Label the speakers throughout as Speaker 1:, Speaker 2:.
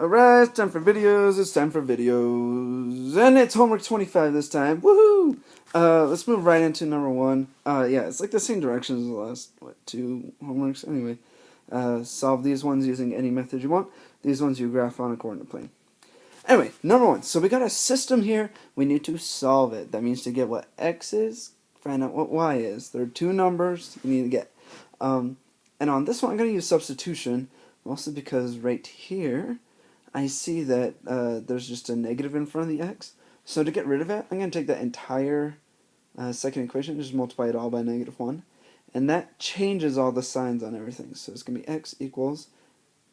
Speaker 1: Alright, it's time for videos, and it's homework 25 this time, woohoo! Let's move right into number one. Yeah, it's like the same directions as the last, two homeworks, anyway. Solve these ones using any method you want. These ones you graph on a coordinate plane. Anyway, number one, so we got a system here, we need to solve it. That means to get what x is, find out what y is. There are two numbers you need to get. And on this one, I'm going to use substitution, mostly because right here, I see that there's just a negative in front of the x. So to get rid of it, I'm going to take that entire second equation, just multiply it all by -1. And that changes all the signs on everything. So it's going to be x equals,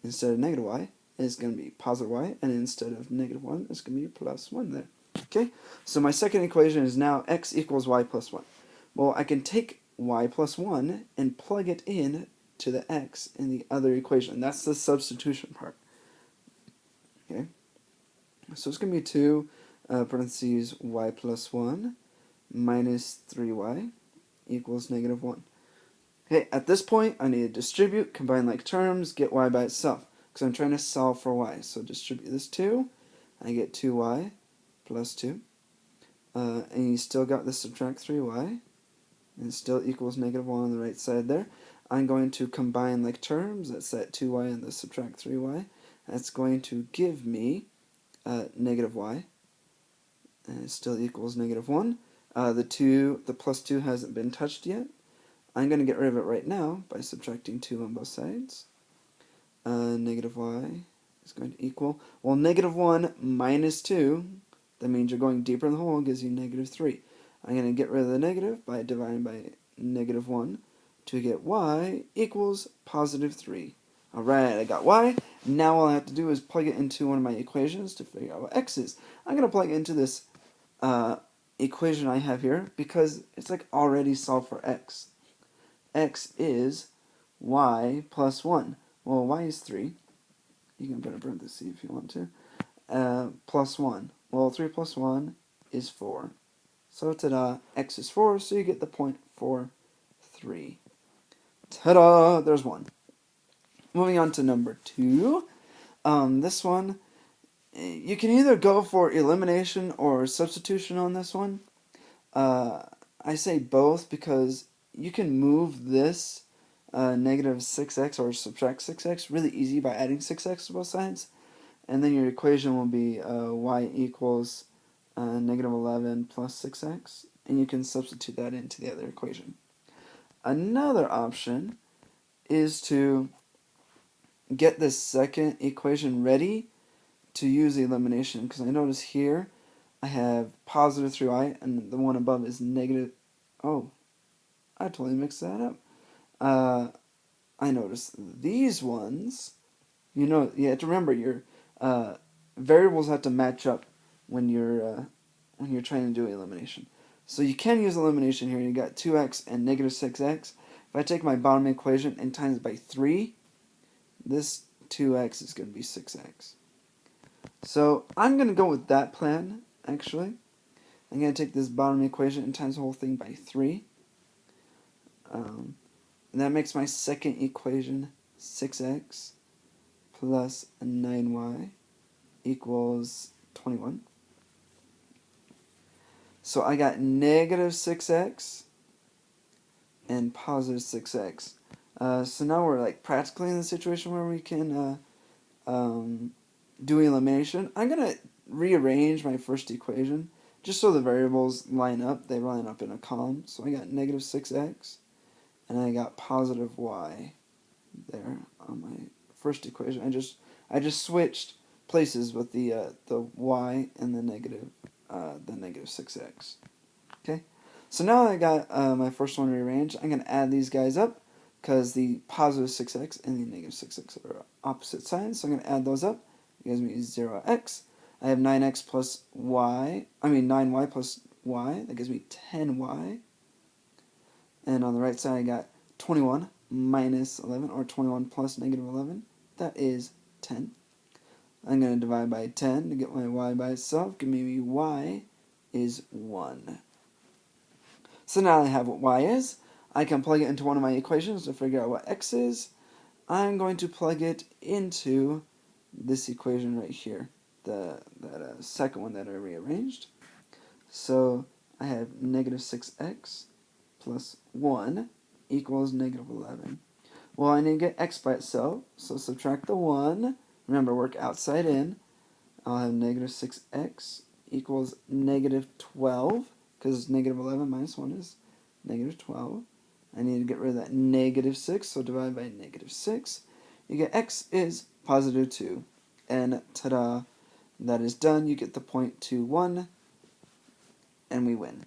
Speaker 1: instead of negative y, it's going to be positive y. And instead of -1, it's going to be plus 1 there. Okay, so my second equation is now x equals y plus 1. Well, I can take y plus 1 and plug it in to the x in the other equation. That's the substitution part. Okay, so it's going to be 2 parentheses y plus 1 minus 3y equals -1. Okay, at this point, I need to distribute, combine like terms, get y by itself, because I'm trying to solve for y. So distribute this 2, I get 2y plus 2, and you still got the subtract 3y, and it still equals -1 on the right side there. I'm going to combine like terms, that's that 2y and the subtract 3y. That's going to give me -y, and it still equals -1. The plus 2 hasn't been touched yet. I'm going to get rid of it right now by subtracting 2 on both sides. -y is going to equal, well, -1 minus 2, that means you're going deeper in the hole, gives you -3. I'm going to get rid of the negative by dividing by -1 to get y equals +3. Alright, I got y. Now all I have to do is plug it into one of my equations to figure out what x is. I'm going to plug it into this equation I have here because it's like already solved for x. X is y plus 1. Well, y is 3. You can put a parenthesis if you want to. Plus 1. Well, 3 plus 1 is 4. So ta-da, x is 4, so you get the point 4, 3. Ta-da, there's 1. Moving on to number 2. This one, you can either go for elimination or substitution on this one. I say both because you can move this negative 6x or subtract 6x really easy by adding 6x to both sides. And then your equation will be y equals -11 plus 6x. And you can substitute that into the other equation. Another option is to get this second equation ready to use elimination, because I notice here I have positive 3y and the one above is negative. Oh, I totally mixed that up. I notice these ones, you have to remember your variables have to match up when you're trying to do elimination. So you can use elimination here. You got 2x and -6x. If I take my bottom equation and times it by 3, this 2x is going to be 6x. So I'm going to go with that plan, actually. I'm going to take this bottom equation and times the whole thing by 3. And that makes my second equation 6x plus 9y equals 21. So I got -6x and positive 6x. So now we're like practically in the situation where we can do elimination. I'm going to rearrange my first equation just so the variables line up. They line up in a column. So I got -6x and I got positive y there on my first equation. I just switched places with the y and the negative 6x. Okay, so now I got my first one rearranged. I'm going to add these guys up because the positive 6x and the negative 6x are opposite signs. So I'm going to add those up. It gives me 0x. I have 9x plus y. 9y plus y. That gives me 10y. And on the right side, I got 21 minus 11, or 21 plus -11. That is 10. I'm going to divide by 10 to get my y by itself. Give me y is 1. So now I have what y is. I can plug it into one of my equations to figure out what x is. I'm going to plug it into this equation right here, that second one that I rearranged. So I have negative 6x plus 1 equals negative 11. Well, I need to get x by itself, so subtract the 1. Remember, work outside in. I'll have negative 6x equals negative 12, because negative 11 minus 1 is negative 12. I need to get rid of that negative 6, so divide by negative 6. You get x is positive 2. And ta-da, that is done. You get the point 21, and we win.